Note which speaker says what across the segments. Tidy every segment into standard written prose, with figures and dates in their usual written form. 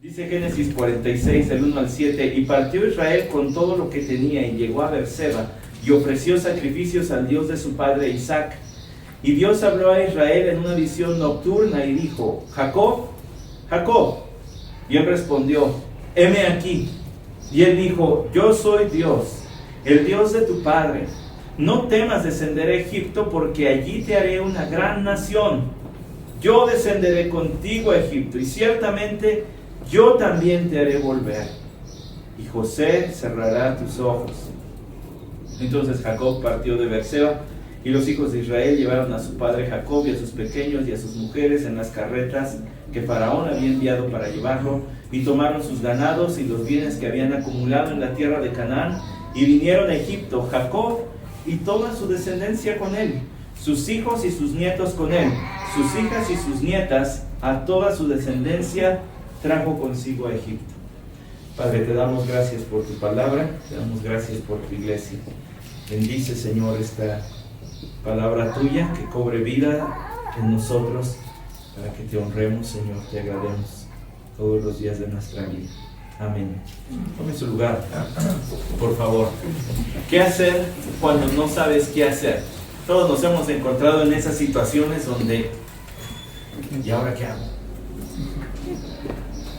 Speaker 1: Dice Génesis 46, del 1 al 7, y partió Israel con todo lo que tenía y llegó a Beerseba y ofreció sacrificios al Dios de su padre Isaac. Y Dios habló a Israel en una visión nocturna y dijo: Jacob, Jacob. Y él respondió: heme aquí. Y él dijo: yo soy Dios, el Dios de tu padre. No temas descender a Egipto, porque allí te haré una gran nación. Yo descenderé contigo a Egipto, y ciertamente yo también te haré volver, y José cerrará tus ojos. Entonces Jacob partió de Beerseba, y los hijos de Israel llevaron a su padre Jacob y a sus pequeños y a sus mujeres en las carretas que Faraón había enviado para llevarlo, y tomaron sus ganados y los bienes que habían acumulado en la tierra de Canaán, y vinieron a Egipto, Jacob y toda su descendencia con él, sus hijos y sus nietos con él, sus hijas y sus nietas, a toda su descendencia trajo consigo a Egipto. Padre, te damos gracias por tu palabra, te damos gracias por tu iglesia. Bendice, Señor, esta palabra tuya, que cobre vida en nosotros, para que te honremos, Señor, te agrademos todos los días de nuestra vida. Amén. Tome su lugar, por favor. ¿Qué hacer cuando no sabes qué hacer? Todos nos hemos encontrado en esas situaciones donde, ¿y ahora qué hago?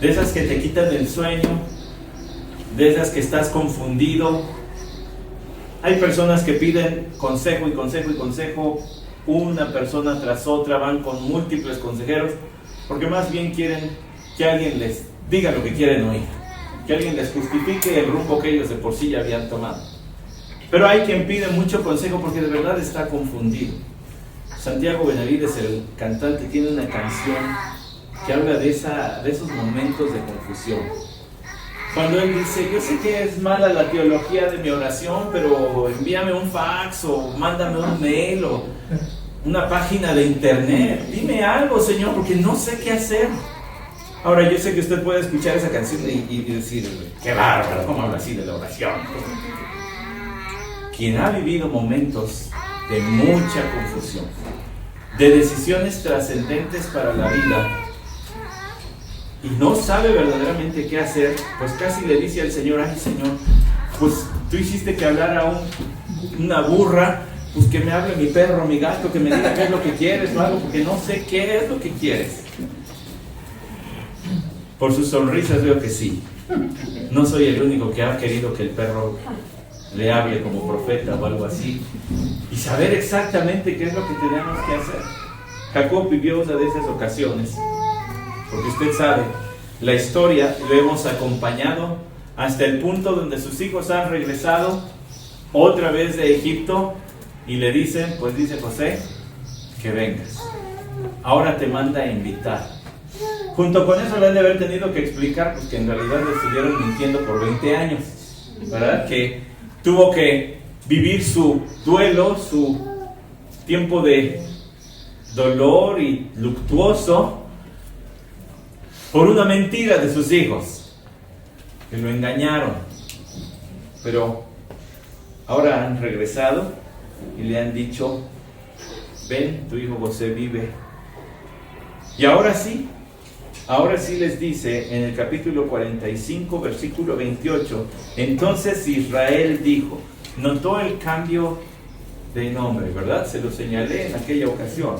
Speaker 1: De esas que te quitan el sueño, de esas que estás confundido. Hay personas que piden consejo y consejo y consejo, una persona tras otra, van con múltiples consejeros, porque más bien quieren que alguien les diga lo que quieren oír, que alguien les justifique el rumbo que ellos de por sí ya habían tomado. Pero hay quien pide mucho consejo porque de verdad está confundido. Santiago Benavides, el cantante, tiene una canción que habla de esos momentos de confusión. Cuando él dice: yo sé que es mala la teología de mi oración, pero envíame un fax o mándame un mail o una página de internet. Dime algo, Señor, porque no sé qué hacer. Ahora, yo sé que usted puede escuchar esa canción y decir: qué bárbaro, ¿cómo habla así de la oración? Quien ha vivido momentos de mucha confusión, de decisiones trascendentes para la vida, y no sabe verdaderamente qué hacer, pues casi le dice al Señor: ay, Señor, pues tú hiciste que hablara una burra, pues que me hable mi perro, mi gato, que me diga qué es lo que quieres o algo, porque no sé qué es lo que quieres. Por sus sonrisas veo que sí. No soy el único que ha querido que el perro le hable como profeta o algo así, y saber exactamente qué es lo que tenemos que hacer. Jacob vivió una de esas ocasiones, porque usted sabe, la historia lo hemos acompañado hasta el punto donde sus hijos han regresado otra vez de Egipto y le dicen, pues dice José, que vengas. Ahora te manda a invitar. Junto con eso le han de haber tenido que explicar, pues que en realidad le estuvieron mintiendo por 20 años, ¿verdad? Que tuvo que vivir su duelo, su tiempo de dolor y luctuoso por una mentira de sus hijos, que lo engañaron. Pero ahora han regresado y le han dicho: ven, tu hijo José vive. Y ahora sí les dice en el capítulo 45, versículo 28, entonces Israel dijo, notó el cambio de nombre, ¿verdad? Se lo señalé en aquella ocasión.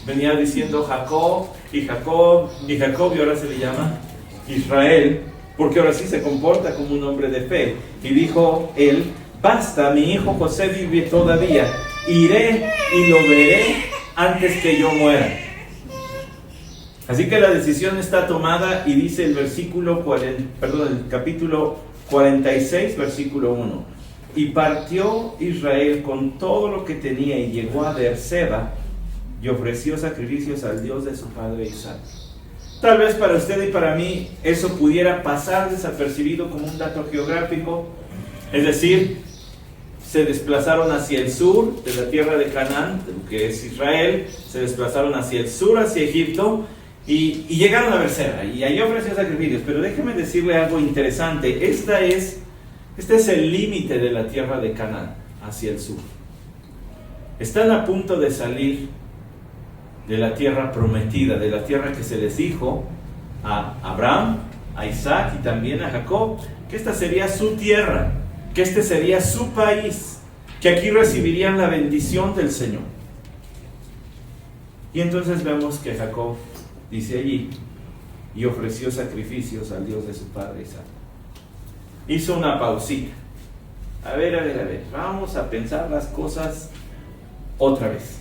Speaker 1: Venía diciendo Jacob, y Jacob, y Jacob, y ahora se le llama Israel, porque ahora sí se comporta como un hombre de fe. Y dijo él: basta, mi hijo José vive todavía, iré y lo veré antes que yo muera. Así que la decisión está tomada, y dice el el capítulo 46, versículo 1. Y partió Israel con todo lo que tenía y llegó a Beerseba y ofreció sacrificios al Dios de su padre Isaac. Tal vez para usted y para mí eso pudiera pasar desapercibido como un dato geográfico, es decir, se desplazaron hacia el sur de la tierra de Canaán, que es Israel, se desplazaron hacia el sur, hacia Egipto, y llegaron a Beerseba, y allí ofreció sacrificios. Pero déjeme decirle algo interesante. Este es el límite de la tierra de Canaán, hacia el sur. Están a punto de salir de la tierra prometida, de la tierra que se les dijo a Abraham, a Isaac y también a Jacob, que esta sería su tierra, que este sería su país, que aquí recibirían la bendición del Señor. Y entonces vemos que Jacob dice allí, y ofreció sacrificios al Dios de su padre Isaac. Hizo una pausita. A ver, vamos a pensar las cosas otra vez.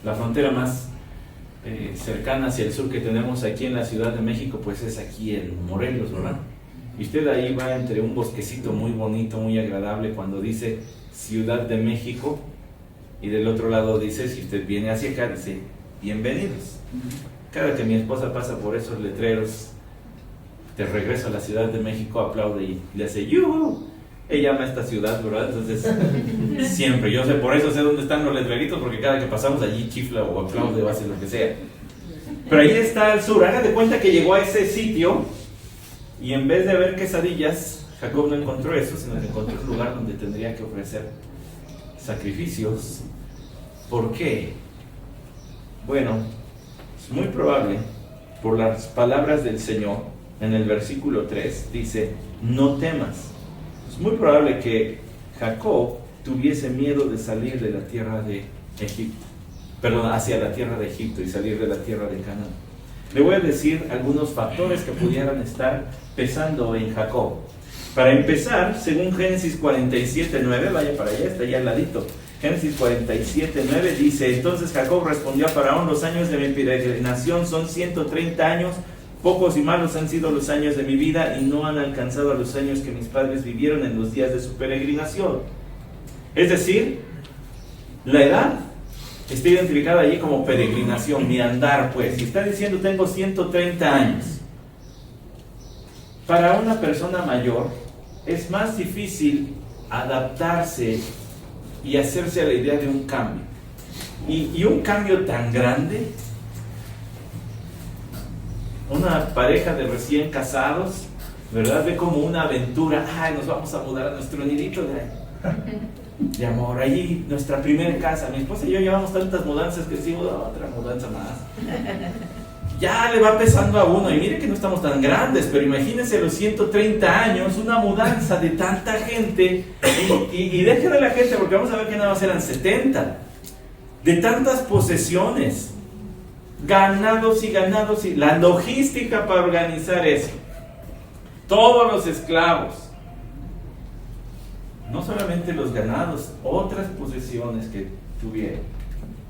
Speaker 1: La frontera más cercana hacia el sur que tenemos aquí en la Ciudad de México, pues es aquí en Morelos, ¿verdad? Y usted ahí va entre un bosquecito muy bonito, muy agradable, cuando dice Ciudad de México, y del otro lado dice, si usted viene hacia acá, dice, bienvenidos. Cada que mi esposa pasa por esos letreros, de regreso a la Ciudad de México, aplaude y le hace, ¡yuhu! Ella ama esta ciudad, ¿verdad? Entonces, siempre, yo sé, por eso sé dónde están los letreritos, porque cada que pasamos allí chifla o aplaude o hace lo que sea. Pero ahí está al sur. Haga de cuenta que llegó a ese sitio y en vez de haber quesadillas, Jacob no encontró eso, sino que encontró un lugar donde tendría que ofrecer sacrificios. ¿Por qué? Bueno, es muy probable, por las palabras del Señor, en el versículo 3, dice, no temas. Es muy probable que Jacob tuviese miedo de salir de la tierra de Egipto, hacia la tierra de Egipto y salir de la tierra de Canaán. Le voy a decir algunos factores que pudieran estar pesando en Jacob. Para empezar, según Génesis 47:9, vaya para allá, está allá al ladito. Génesis 47:9 dice, entonces Jacob respondió a Faraón, los años de mi peregrinación son 130 años, pocos y malos han sido los años de mi vida y no han alcanzado a los años que mis padres vivieron en los días de su peregrinación. Es decir, la edad está identificada allí como peregrinación, mi andar pues. Y está diciendo, tengo 130 años. Para una persona mayor es más difícil adaptarse y hacerse a la idea de un cambio. Y un cambio tan grande. Una pareja de recién casados, ¿verdad? Ve como una aventura. Ay, nos vamos a mudar a nuestro nidito de amor. Allí, nuestra primera casa. Mi esposa y yo llevamos tantas mudanzas que decimos, otra mudanza más. Ya le va pesando a uno. Y mire que no estamos tan grandes, pero imagínense los 130 años, una mudanza de tanta gente. Y deje de la gente, porque vamos a ver que nada más eran 70. De tantas posesiones. Ganados y la logística para organizar eso, todos los esclavos, no solamente los ganados, otras posesiones que tuvieron.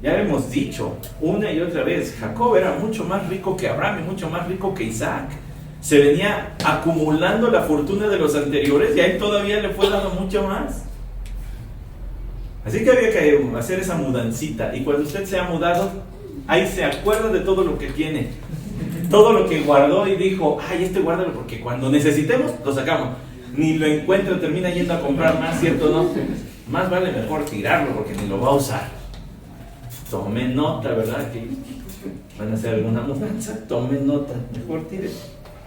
Speaker 1: Ya hemos dicho una y otra vez, Jacob era mucho más rico que Abraham y mucho más rico que Isaac. Se venía acumulando la fortuna de los anteriores y ahí todavía le fue dando mucho más. Así que había que hacer esa mudancita, y cuando usted se ha mudado, ahí se acuerda de todo lo que tiene, todo lo que guardó y dijo, ay, guárdalo porque cuando necesitemos lo sacamos. Ni lo encuentra, termina yendo a comprar más, ¿cierto? No, más vale mejor tirarlo porque ni lo va a usar. Tome nota, ¿verdad? Que van a hacer alguna mudanza, tome nota, mejor tire.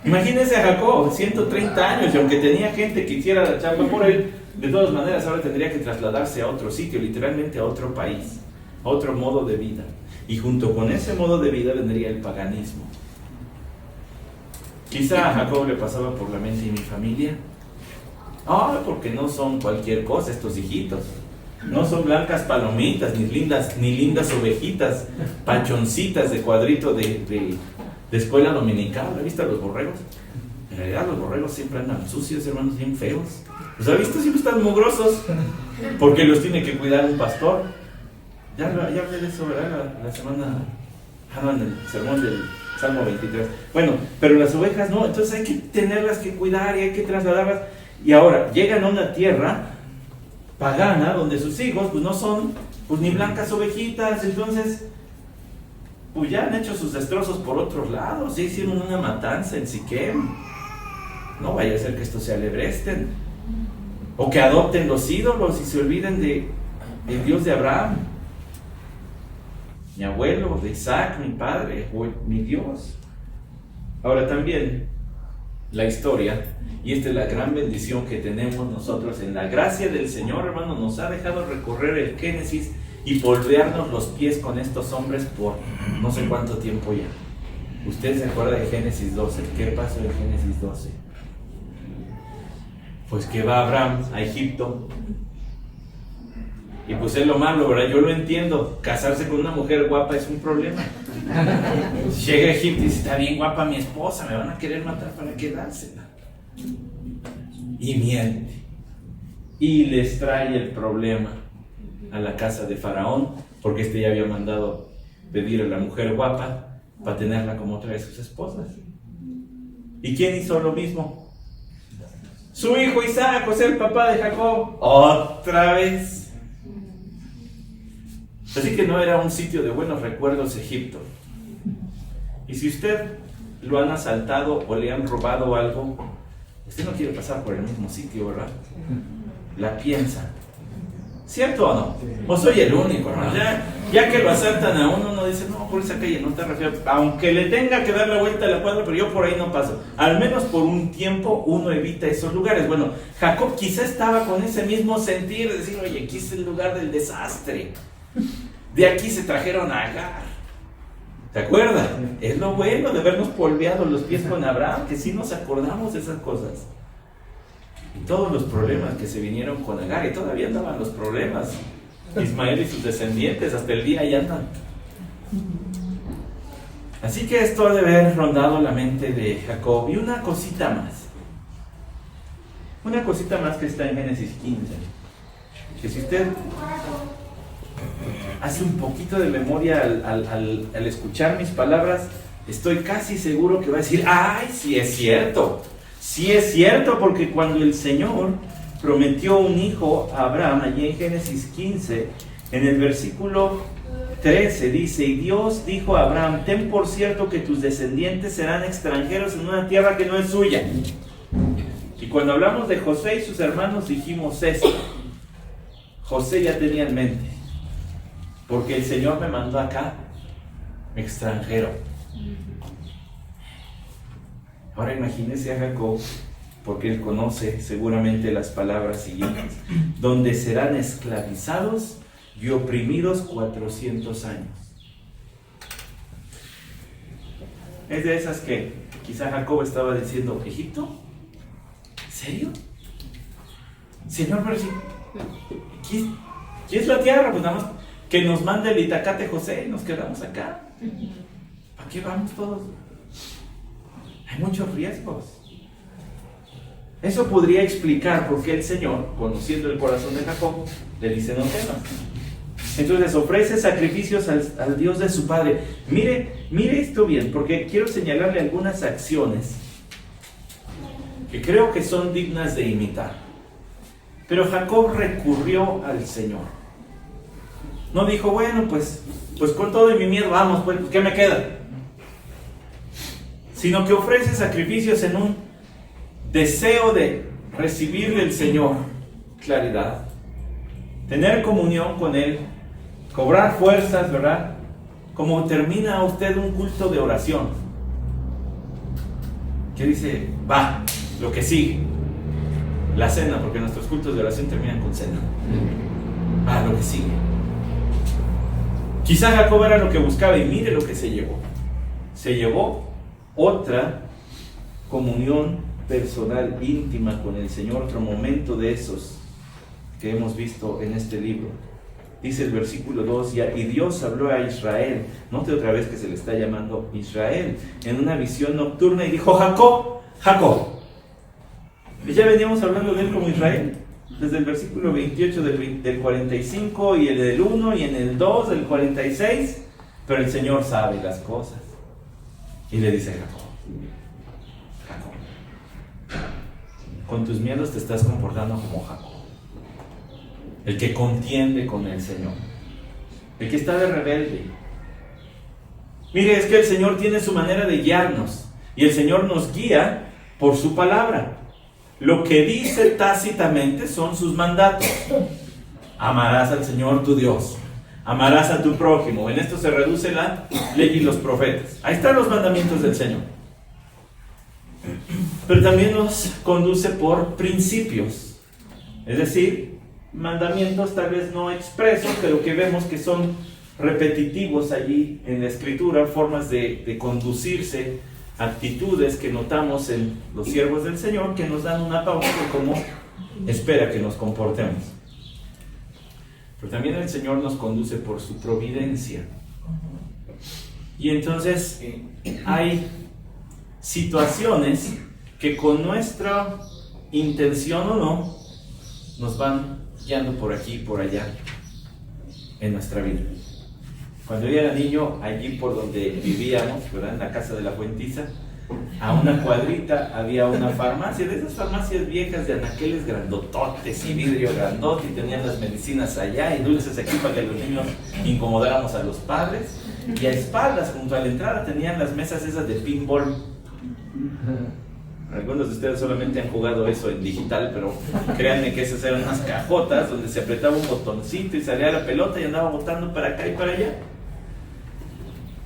Speaker 1: Imagínense a Jacob, 130 años, y aunque tenía gente que hiciera la chamba por él, de todas maneras ahora tendría que trasladarse a otro sitio, literalmente a otro país, a otro modo de vida. Y junto con ese modo de vida vendría el paganismo. Quizá a Jacob le pasaba por la mente, ¿y mi familia? Porque no son cualquier cosa estos hijitos. No son blancas palomitas, ni lindas ovejitas, pachoncitas de cuadrito de escuela dominical. ¿Ha visto a los borregos? En realidad los borregos siempre andan sucios, hermanos, bien feos. ¿Los ha visto? Siempre están mugrosos, porque los tiene que cuidar un pastor. Ya hablé de eso, ¿verdad? La semana, en el sermón del Salmo 23. Bueno, pero las ovejas no, entonces hay que tenerlas que cuidar y hay que trasladarlas. Y ahora, llegan a una tierra pagana, donde sus hijos pues no son pues ni blancas ovejitas, entonces pues ya han hecho sus destrozos por otros lados, ya hicieron una matanza en Siquem. No vaya a ser que esto se alebresten, o que adopten los ídolos y se olviden del Dios de Abraham, mi abuelo, de Isaac, mi padre, o mi Dios. Ahora también la historia, y esta es la gran bendición que tenemos nosotros en la gracia del Señor, hermano, nos ha dejado recorrer el Génesis y polvearnos los pies con estos hombres por no sé cuánto tiempo ya. Usted se acuerda de Génesis 12. ¿Qué pasó en Génesis 12? Pues que va Abraham a Egipto. Y pues es lo malo, ¿verdad? Yo lo entiendo. Casarse con una mujer guapa es un problema. Llega a Egipto y dice, está bien guapa mi esposa, me van a querer matar para quedársela. Y miente. Y les trae el problema a la casa de Faraón, porque este ya había mandado pedir a la mujer guapa para tenerla como otra de sus esposas. ¿Y quién hizo lo mismo? Su hijo Isaac, o sea, el papá de Jacob. Otra vez. Así que no era un sitio de buenos recuerdos Egipto. Y si usted lo han asaltado o le han robado algo, usted no quiere pasar por el mismo sitio, ¿verdad? La piensa. ¿Cierto o no? O soy el único, ¿no? Ya que lo asaltan a uno dice, no, por esa calle no te refieres. Aunque le tenga que dar la vuelta a la cuadra, pero yo por ahí no paso. Al menos por un tiempo uno evita esos lugares. Bueno, Jacob quizá estaba con ese mismo sentir de decir, oye, aquí es el lugar del desastre. De aquí se trajeron a Agar. ¿Te acuerdas? Es lo bueno de habernos polveado los pies con Abraham, que sí nos acordamos de esas cosas. Y todos los problemas que se vinieron con Agar, y todavía andaban los problemas. Ismael y sus descendientes, hasta el día ya andan. Así que esto ha de haber rondado la mente de Jacob. Y una cosita más. Una cosita más que está en Génesis 15. Que si usted hace un poquito de memoria al escuchar mis palabras, estoy casi seguro que va a decir, ¡ay, sí es cierto! Sí es cierto, porque cuando el Señor prometió un hijo a Abraham, allí en Génesis 15, en el versículo 13 dice, y Dios dijo a Abraham, ten por cierto que tus descendientes serán extranjeros en una tierra que no es suya. Y cuando hablamos de José y sus hermanos dijimos esto. José ya tenía en mente, porque el Señor me mandó acá, extranjero. Ahora imagínese a Jacob, porque él conoce seguramente las palabras siguientes, donde serán esclavizados y oprimidos 400 años. Es de esas que quizá Jacob estaba diciendo, ¿Egipto? ¿En serio? Señor, pero si aquí es la tierra, pues nada más que nos mande el Itacate José y nos quedamos acá. ¿Para qué vamos todos? Hay muchos riesgos. Eso podría explicar por qué el Señor, conociendo el corazón de Jacob, le dice no temas. Entonces ofrece sacrificios al Dios de su padre. Mire esto bien, porque quiero señalarle algunas acciones que creo que son dignas de imitar. Pero Jacob recurrió al Señor. No dijo, bueno, pues con todo y mi miedo, vamos, pues, ¿qué me queda? Sino que ofrece sacrificios en un deseo de recibir del Señor claridad, tener comunión con Él, cobrar fuerzas, ¿verdad? Como termina usted un culto de oración, que dice, va, lo que sigue, la cena, porque nuestros cultos de oración terminan con cena. Va, lo que sigue. Quizá Jacob era lo que buscaba y mire lo que se llevó. Se llevó otra comunión personal, íntima con el Señor, otro momento de esos que hemos visto en este libro. Dice el versículo 2, y Dios habló a Israel, note otra vez que se le está llamando Israel, en una visión nocturna y dijo, Jacob, Jacob. Y ya veníamos hablando de él como Israel, desde el versículo 28 del 45 y el del 1 y en el 2 del 46, pero el Señor sabe las cosas. Y le dice a Jacob, Jacob, con tus miedos te estás comportando como Jacob, el que contiende con el Señor, el que está de rebelde. Mire, es que el Señor tiene su manera de guiarnos y el Señor nos guía por su palabra. Lo que dice tácitamente son sus mandatos. Amarás al Señor tu Dios, amarás a tu prójimo. En esto se reduce la ley y los profetas. Ahí están los mandamientos del Señor. Pero también nos conduce por principios, es decir, mandamientos tal vez no expresos, pero que vemos que son repetitivos allí en la Escritura, formas de conducirse, actitudes que notamos en los siervos del Señor, que nos dan una pauta de cómo espera que nos comportemos. Pero también el Señor nos conduce por su providencia. Y entonces hay situaciones que con nuestra intención o no, nos van guiando por aquí y por allá en nuestra vida. Cuando yo era niño, allí por donde vivíamos, ¿verdad?, en la casa de la Fuentiza, a una cuadrita había una farmacia, de esas farmacias viejas de anaqueles grandototes y vidrio grandote, y tenían las medicinas allá y dulces aquí para que los niños incomodáramos a los padres. Y a espaldas, junto a la entrada, tenían las mesas esas de pinball. Algunos de ustedes solamente han jugado eso en digital, pero créanme que esas eran unas cajotas donde se apretaba un botoncito y salía la pelota y andaba botando para acá y para allá.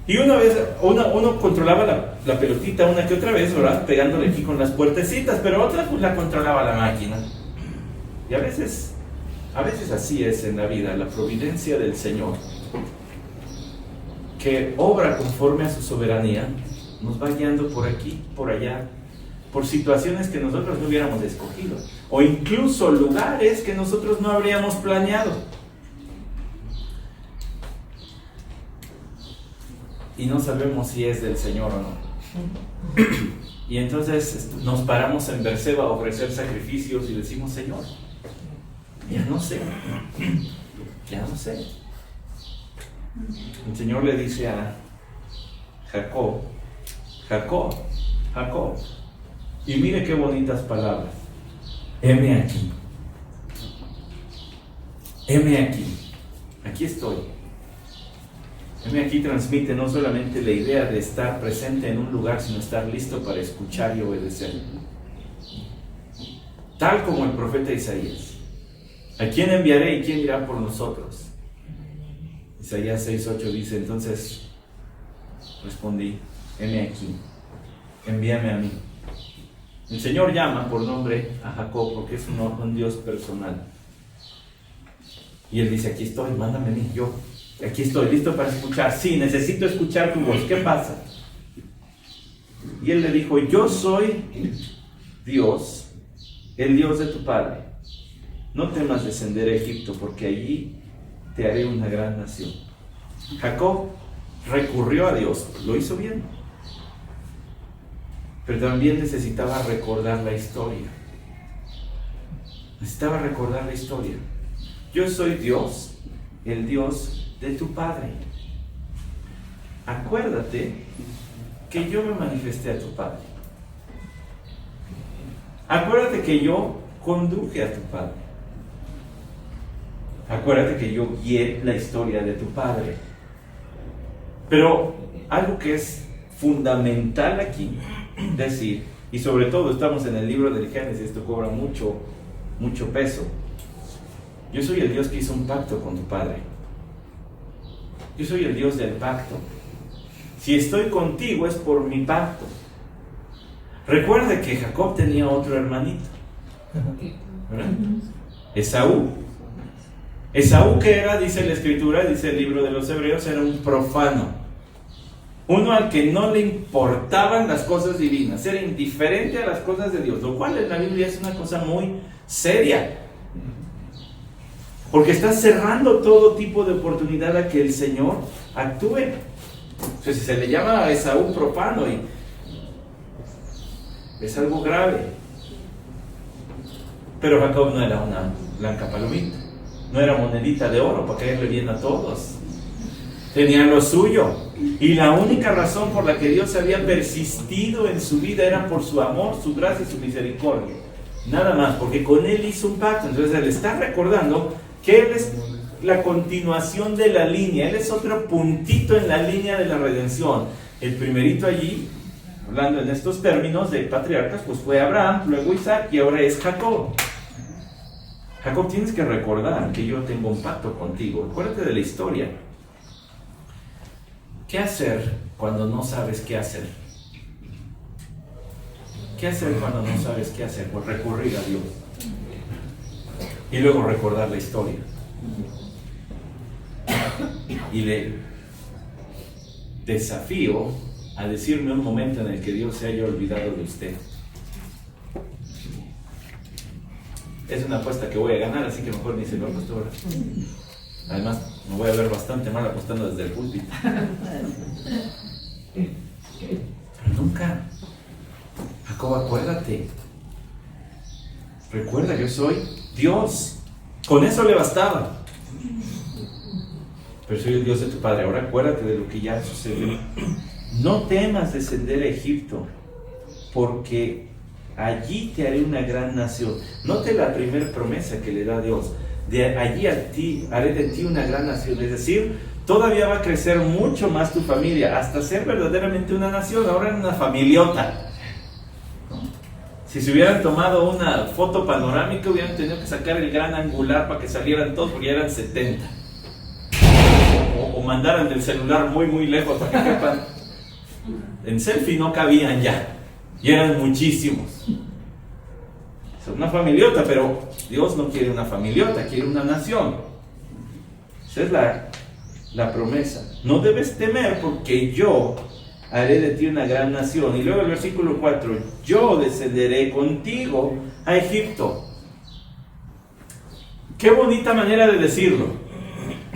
Speaker 1: Y una vez, uno controlaba la pelotita una que otra vez, ¿verdad?, pegándole aquí con las puertecitas, pero otra pues la controlaba la máquina. Y a veces así es en la vida, la providencia del Señor, que obra conforme a su soberanía, nos va guiando por aquí, por allá, por situaciones que nosotros no hubiéramos escogido, o incluso lugares que nosotros no habríamos planeado. Y no sabemos si es del Señor o no. Y entonces nos paramos en Berseba a ofrecer sacrificios y decimos: Señor, ya no sé. El Señor le dice a Jacob, y mire qué bonitas palabras: heme aquí, aquí estoy. Heme aquí transmite no solamente la idea de estar presente en un lugar, sino estar listo para escuchar y obedecer. Tal como el profeta Isaías: ¿a quién enviaré y quién irá por nosotros? Isaías 6:8 dice: entonces respondí: heme aquí, envíame a mí. El Señor llama por nombre a Jacob porque es un Dios personal. Y Él dice: aquí estoy, mándame a mí, yo aquí estoy, listo para escuchar. Sí, necesito escuchar tu voz, ¿qué pasa? Y Él le dijo: yo soy Dios, el Dios de tu padre. No temas descender a Egipto, porque allí te haré una gran nación. Jacob recurrió a Dios, lo hizo bien, pero también necesitaba recordar la historia. Yo soy Dios, el Dios de tu padre. Acuérdate que yo me manifesté a tu padre. Acuérdate que yo conduje a tu padre. Acuérdate que yo guié la historia de tu padre. Pero algo que es fundamental aquí decir, y sobre todo estamos en el libro del Génesis, esto cobra mucho peso: yo soy el Dios que hizo un pacto con tu padre. Yo soy el Dios del pacto. Si estoy contigo es por mi pacto. Recuerda que Jacob tenía otro hermanito, ¿verdad? Esaú, que era, dice la Escritura, dice el libro de los Hebreos, era un profano. Uno al que no le importaban las cosas divinas, era indiferente a las cosas de Dios, lo cual en la Biblia es una cosa muy seria, porque está cerrando todo tipo de oportunidad a que el Señor actúe. Entonces se le llama a Esaú profano y es algo grave. Pero Jacob no era una blanca palomita, no era monedita de oro para caerle bien a todos. Tenía lo suyo, y la única razón por la que Dios había persistido en su vida era por su amor, su gracia y su misericordia. Nada más, porque con Él hizo un pacto. Entonces Él está recordando que Él es la continuación de la línea. Él es otro puntito en la línea de la redención. El primerito allí, hablando en estos términos de patriarcas, pues fue Abraham, luego Isaac y ahora es Jacob. Jacob, tienes que recordar que yo tengo un pacto contigo. Acuérdate de la historia. ¿Qué hacer cuando no sabes qué hacer? ¿Qué hacer cuando no sabes qué hacer? Pues recurrir a Dios. Y luego recordar la historia. Y le desafío a decirme un momento en el que Dios se haya olvidado de usted. Es una apuesta que voy a ganar, así que mejor ni se lo apuesto ahora. Además, me voy a ver bastante mal apostando desde el púlpito. Pero nunca. Jacob, acuérdate. Recuerda, yo soy Dios. Con eso le bastaba. Pero soy el Dios de tu padre. Ahora acuérdate de lo que ya sucedió. No temas descender a Egipto, porque allí te haré una gran nación. Note la primera promesa que le da Dios. De allí a ti, haré de ti una gran nación. Es decir, todavía va a crecer mucho más tu familia, hasta ser verdaderamente una nación. Ahora en una familiota. Si se hubieran tomado una foto panorámica, hubieran tenido que sacar el gran angular para que salieran todos, porque ya eran 70. O mandaran del celular muy muy lejos para que quepan. En selfie no cabían ya. Y eran muchísimos. Es una familiota, pero Dios no quiere una familiota, quiere una nación. Esa es la promesa. No debes temer, porque yo haré de ti una gran nación. Y luego el versículo 4, yo descenderé contigo a Egipto. Qué bonita manera de decirlo,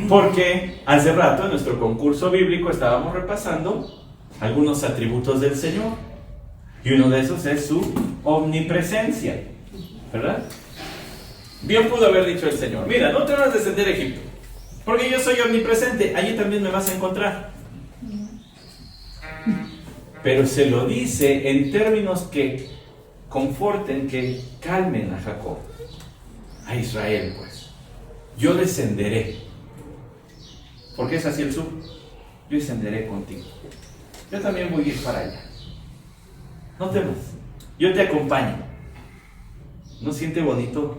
Speaker 1: porque hace rato en nuestro concurso bíblico estábamos repasando algunos atributos del Señor, y uno de esos es su omnipresencia, ¿verdad? Bien pudo haber dicho el Señor: mira, no te vas a descender a Egipto, porque yo soy omnipresente, allí también me vas a encontrar. Pero se lo dice en términos que conforten, que calmen a Jacob, a Israel, pues. Yo descenderé, porque es hacia el sur. Yo descenderé contigo. Yo también voy a ir para allá. No temas, yo te acompaño. ¿No siente bonito?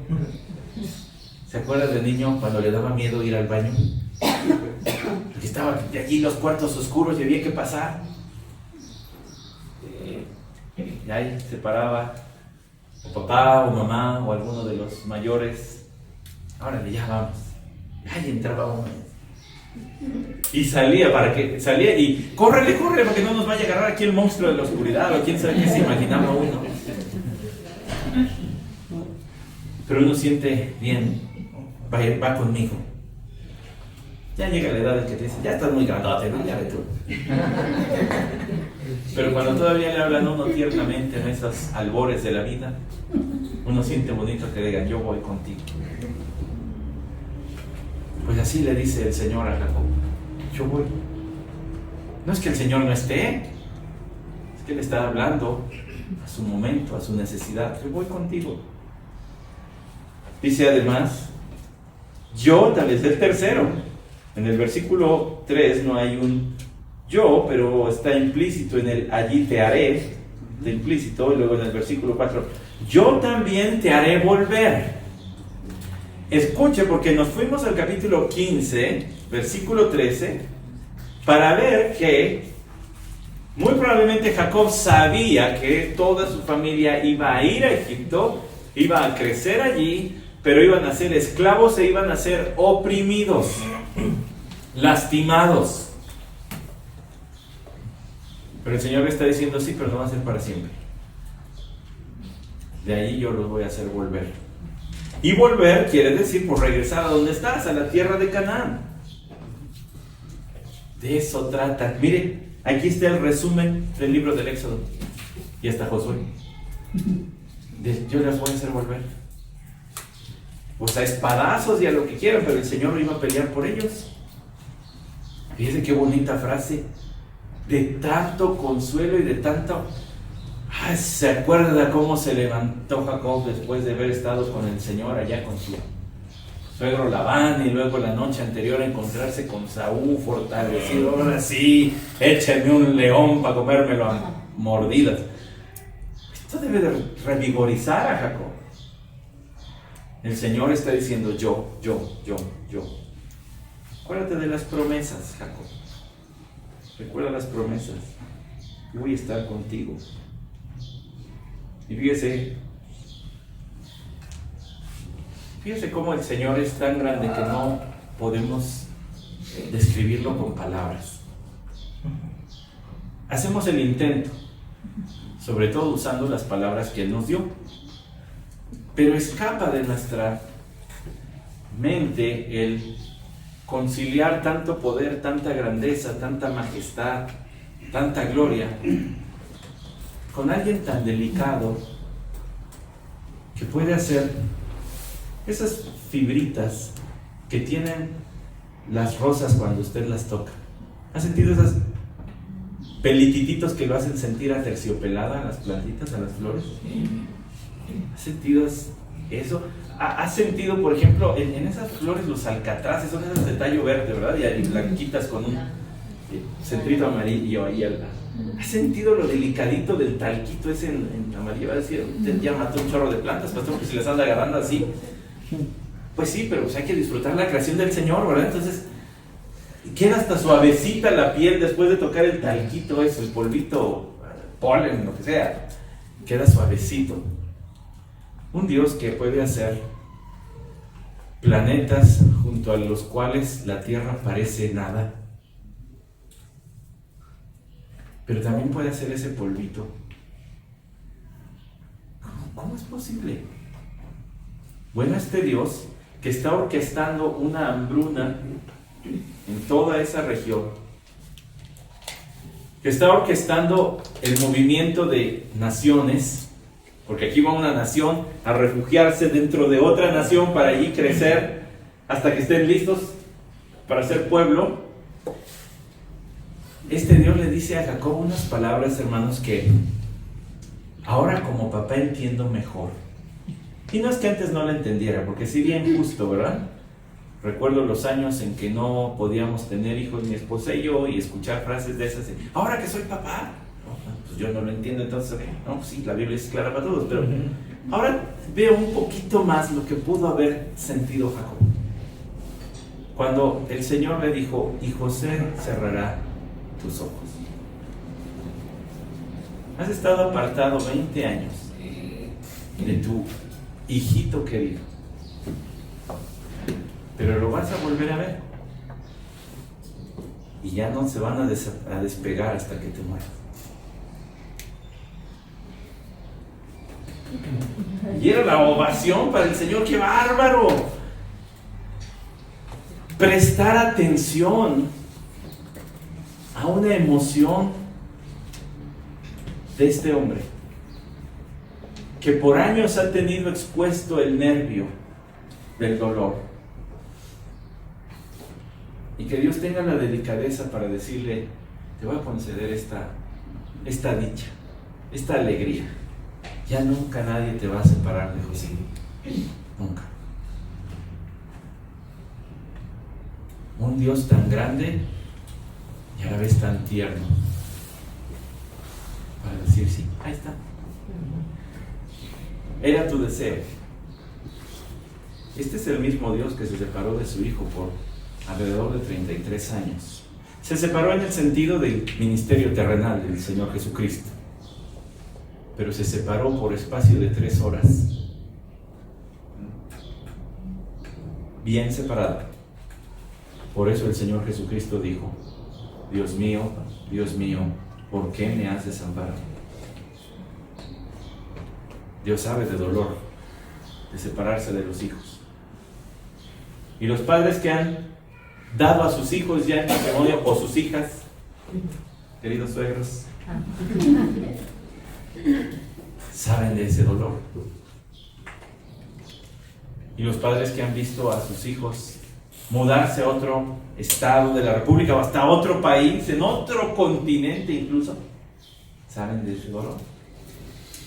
Speaker 1: ¿Se acuerda de niño cuando le daba miedo ir al baño? Porque estaban allí los cuartos oscuros y había que pasar. Y ahí se paraba o papá o mamá o alguno de los mayores. Órale, ya vamos. Ahí entraba uno. Y salía y córrele para que no nos vaya a agarrar aquí el monstruo de la oscuridad, o quién sabe qué se imaginaba uno. Pero uno siente bien, va conmigo. Ya llega la edad en que te dice: ya estás muy grandote, ¿no? Ya ve tú. Pero cuando todavía le hablan a uno tiernamente en esos albores de la vida, uno siente bonito que digan: yo voy contigo. Pues así le dice el Señor a Jacob: yo voy. No es que el Señor no esté, es que le está hablando a su momento, a su necesidad. Yo voy contigo. Dice además: yo, tal vez el tercero. En el versículo 3 no hay un yo, pero está implícito en el allí te haré, está implícito. Y luego en el versículo 4, yo también te haré volver. Escuche, porque nos fuimos al capítulo 15, versículo 13, para ver que muy probablemente Jacob sabía que toda su familia iba a ir a Egipto, iba a crecer allí, pero iban a ser esclavos e iban a ser oprimidos, lastimados. Pero el Señor le está diciendo: sí, pero no va a ser para siempre. De ahí yo los voy a hacer volver. Y volver quiere decir, pues, regresar a donde estás, a la tierra de Canaán. De eso trata. Mire, aquí está el resumen del libro del Éxodo. Y está Josué. Yo les voy a hacer volver. Pues a espadazos y a lo que quieran, pero el Señor iba a pelear por ellos. Fíjense qué bonita frase. De tanto consuelo y de tanto... ¿se acuerda cómo se levantó Jacob después de haber estado con el Señor allá con su suegro Labán, y luego la noche anterior encontrarse con Saúl fortalecido? Ahora sí, échame un león para comérmelo a mordidas. Esto debe de revigorizar a Jacob. El Señor está diciendo: yo. Acuérdate de las promesas, Jacob. Recuerda las promesas. Yo voy a estar contigo. Y fíjese cómo el Señor es tan grande que no podemos describirlo con palabras. Hacemos el intento, sobre todo usando las palabras que Él nos dio, pero escapa de nuestra mente el conciliar tanto poder, tanta grandeza, tanta majestad, tanta gloria con alguien tan delicado que puede hacer esas fibritas que tienen las rosas cuando usted las toca. ¿Ha sentido esas pelitititos que lo hacen sentir aterciopelada a las plantitas, a las flores? ¿Ha sentido eso? ¿Ha sentido, por ejemplo, en esas flores los alcatraces? Son esas de tallo verde, ¿verdad? Y blanquitas con un centrito amarillo ahí. ¿Ha sentido lo delicadito del talquito ese en amarillo? Va a decir, usted ya mató un chorro de plantas, pastor, que se les anda agarrando así. Pues sí, pero pues hay que disfrutar la creación del Señor, ¿verdad? Entonces, queda hasta suavecita la piel después de tocar el talquito ese, el polvito, polen, lo que sea. Queda suavecito. Un Dios que puede hacer planetas junto a los cuales la Tierra parece nada, pero también puede hacer ese polvito. ¿Cómo es posible? Bueno, este Dios que está orquestando una hambruna en toda esa región, que está orquestando el movimiento de naciones, porque aquí va una nación a refugiarse dentro de otra nación para allí crecer hasta que estén listos para ser pueblo. Este Dios le dice a Jacob unas palabras, hermanos, que ahora como papá entiendo mejor. Y no es que antes no la entendiera, porque sí bien justo, ¿verdad? Recuerdo los años en que no podíamos tener hijos, mi esposa y yo, y escuchar frases de esas, ahora que soy papá, pues yo no lo entiendo, entonces, no, pues sí, la Biblia es clara para todos, pero ahora veo un poquito más lo que pudo haber sentido Jacob. Cuando el Señor le dijo, y José cerrará tus ojos. Has estado apartado 20 años de tu hijito querido, pero lo vas a volver a ver y ya no se van a despegar hasta que te mueras. Y era la ovación para el Señor. ¡Qué bárbaro! Prestar atención a una emoción de este hombre que por años ha tenido expuesto el nervio del dolor, y que Dios tenga la delicadeza para decirle, te voy a conceder esta dicha, esta alegría. Ya nunca nadie te va a separar de José, nunca. Un Dios tan grande y a la vez tan tierno para decir, sí, ahí está. Era tu deseo. Este es el mismo Dios que se separó de su hijo por alrededor de 33 años. Se separó en el sentido del ministerio terrenal del Señor Jesucristo, pero se separó por espacio de 3 horas. Bien separado. Por eso el Señor Jesucristo dijo, Dios mío, ¿por qué me has desamparado? Dios sabe de dolor, de separarse de los hijos. Y los padres que han dado a sus hijos ya en matrimonio, o sus hijas, queridos suegros, saben de ese dolor. Y los padres que han visto a sus hijos mudarse a otro estado de la República o hasta otro país, en otro continente incluso, saben de ese dolor.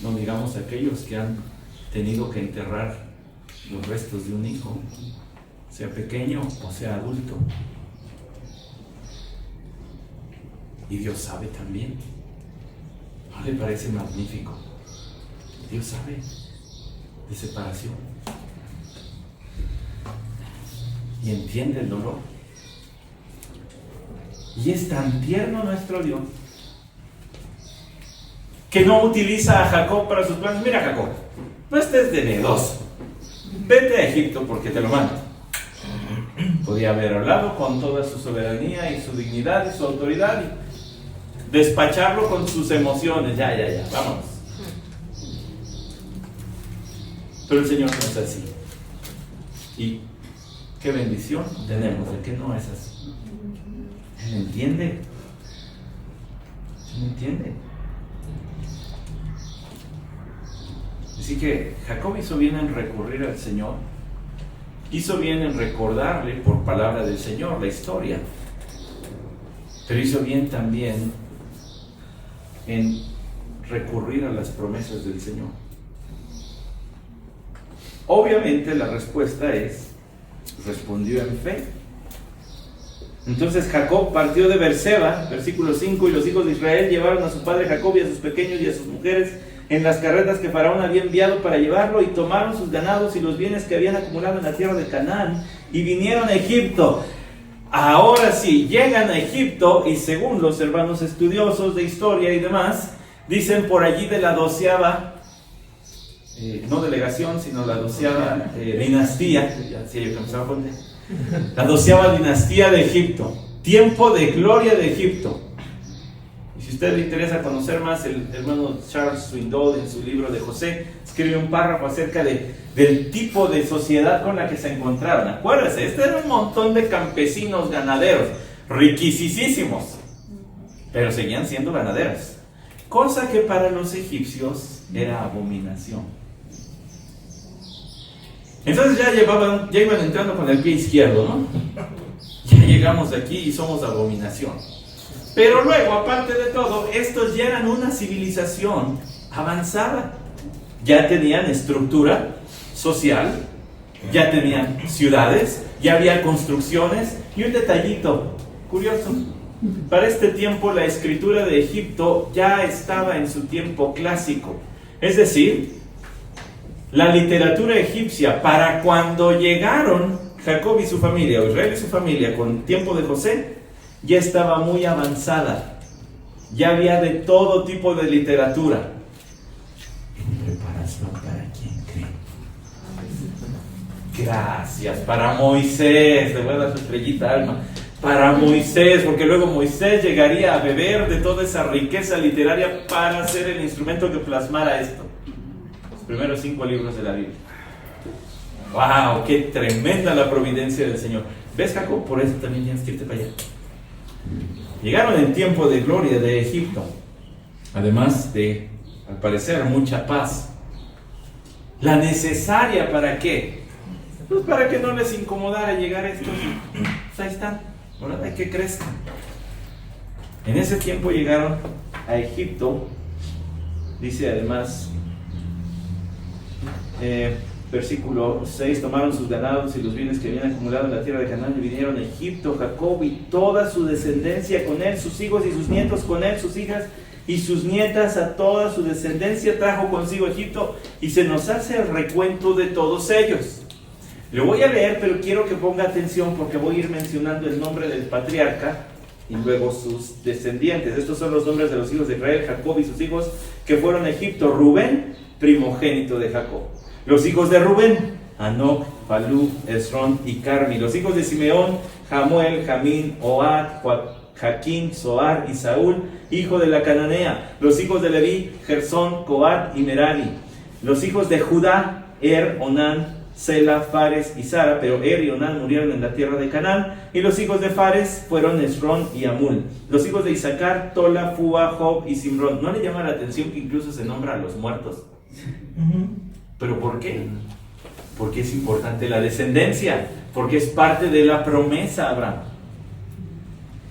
Speaker 1: No digamos aquellos que han tenido que enterrar los restos de un hijo, sea pequeño o sea adulto. Y Dios sabe también. ¿No le parece magnífico? Dios sabe de separación y entiende el dolor. Y es tan tierno nuestro Dios que no utiliza a Jacob para sus planes. Mira, Jacob, no estés de miedoso, vete a Egipto porque te lo mando. Podía haber hablado con toda su soberanía y su dignidad y su autoridad y despacharlo con sus emociones. Ya, vámonos. Pero el Señor no es así. Y qué bendición tenemos de que no es así. Él entiende. Él entiende. Así que Jacob hizo bien en recurrir al Señor. Hizo bien en recordarle por palabra del Señor la historia. Pero hizo bien también en recurrir a las promesas del Señor. Obviamente la respuesta es, respondió en fe. Entonces Jacob partió de Beerseba, versículo 5, y los hijos de Israel llevaron a su padre Jacob y a sus pequeños y a sus mujeres en las carretas que Faraón había enviado para llevarlo, y tomaron sus ganados y los bienes que habían acumulado en la tierra de Canaán, y vinieron a Egipto. Ahora sí, llegan a Egipto, y según los hermanos estudiosos de historia y demás, dicen por allí de la 12ª, no delegación, sino la 12ª dinastía, la 12ª dinastía de Egipto, tiempo de gloria de Egipto. Y si a usted le interesa conocer más, el hermano Charles Swindoll en su libro de José escribe un párrafo acerca del tipo de sociedad con la que se encontraron. Acuérdense, este era un montón de campesinos ganaderos, riquisísimos, pero seguían siendo ganaderos, cosa que para los egipcios era abominación. Entonces ya iban entrando con el pie izquierdo, ¿no? Ya llegamos aquí y somos abominación. Pero luego, aparte de todo, estos ya eran una civilización avanzada. Ya tenían estructura social, ya tenían ciudades, ya había construcciones. Y un detallito curioso, para este tiempo la escritura de Egipto ya estaba en su tiempo clásico. Es decir, la literatura egipcia, para cuando llegaron Jacob y su familia, o Israel y su familia, con tiempo de José, ya estaba muy avanzada. Ya había de todo tipo de literatura. ¿En preparación para quién cree? Gracias, para Moisés. Le voy a dar su estrellita, Alma. Para Moisés, porque luego Moisés llegaría a beber de toda esa riqueza literaria para ser el instrumento que plasmara esto. Primeros 5 libros de la Biblia. ¡Wow! ¡Qué tremenda la providencia del Señor! ¿Ves, Jacob? Por eso también tienes que irte para allá. Llegaron en tiempo de gloria de Egipto, además de, al parecer, mucha paz. ¿La necesaria para qué? Pues para que no les incomodara llegar estos. Pues ahí están, ¿verdad? Hay que crezcan. En ese tiempo llegaron a Egipto, dice además, versículo 6, tomaron sus ganados y los bienes que habían acumulado en la tierra de Canaán y vinieron a Egipto. Jacob y toda su descendencia con él, sus hijos y sus nietos con él, sus hijas y sus nietas, a toda su descendencia trajo consigo a Egipto, y se nos hace el recuento de todos ellos. Lo voy a leer, pero quiero que ponga atención porque voy a ir mencionando el nombre del patriarca y luego sus descendientes. Estos son los nombres de los hijos de Israel, Jacob y sus hijos que fueron a Egipto. Rubén, primogénito de Jacob. Los hijos de Rubén, Hanoc, Palú, Esrón y Carmi. Los hijos de Simeón, Jamuel, Jamín, Ohad, Jaquín, Zoar y Saúl, hijo de la cananea. Los hijos de Leví, Gersón, Coat y Merari. Los hijos de Judá, Onán, Sela, Fares y Sara, pero y Onán murieron en la tierra de Canaán. Y los hijos de Fares fueron Esrón y Amul. Los hijos de Isaacar, Tola, Fua, Job y Simrón. ¿No le llama la atención que incluso se nombra a los muertos? ¿Pero por qué? Porque es importante la descendencia, porque es parte de la promesa, Abraham.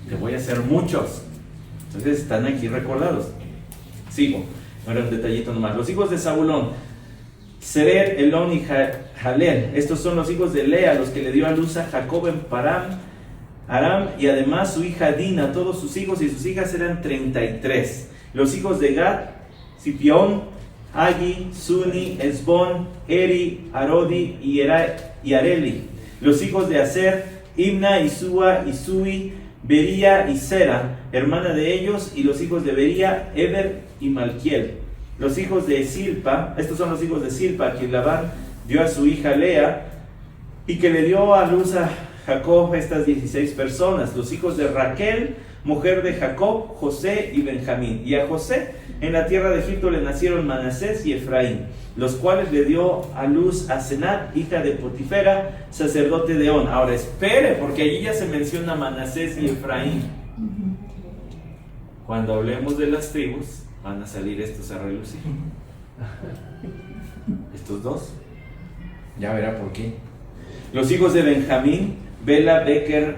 Speaker 1: Te voy a hacer muchos. Entonces están aquí recordados. Sigo, ahora un detallito nomás. Los hijos de Zabulón, Serer, Elón y Jalel. Estos son los hijos de Lea, los que le dio a luz a Jacob en Param, Aram, y además su hija Dina. Todos sus hijos y sus hijas eran 33. Los hijos de Gad, Sipión, Agi, Suni, Esbón, Eri, Arodi y Areli. Los hijos de Aser, Imna, Isua, Isui, Bería y Sera, hermana de ellos, y los hijos de Bería, Eber y Malquiel. Los hijos de Silpa, estos son los hijos de Silpa, que Labán dio a su hija Lea, y que le dio a luz a Jacob estas 16 personas, los hijos de Raquel, mujer de Jacob, José y Benjamín. Y a José en la tierra de Egipto le nacieron Manasés y Efraín, los cuales le dio a luz a Senat, hija de Potifera, sacerdote de On. Ahora espere, porque allí ya se menciona Manasés y Efraín. Cuando hablemos de las tribus, van a salir estos a relucir. Estos dos. Ya verá por qué. Los hijos de Benjamín, Bela, Beker,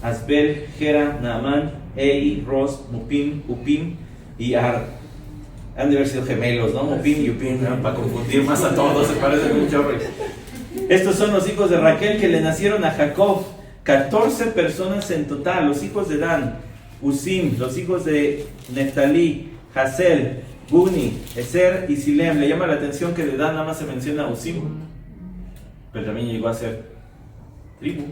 Speaker 1: Asbel, Gera, Naamán, Ei, Ros, Mupim, Upim y Ar. Han de haber sido gemelos, ¿no? Mupim y Upim, ¿no? Para confundir más a todos, se parecen un chorro. Estos son los hijos de Raquel que le nacieron a Jacob, 14 personas en total. Los hijos de Dan, Usim, los hijos de Neftalí, Hasel, Guni, Eser y Silem. Le llama la atención que de Dan nada más se menciona Usim, pero también llegó a ser tribu.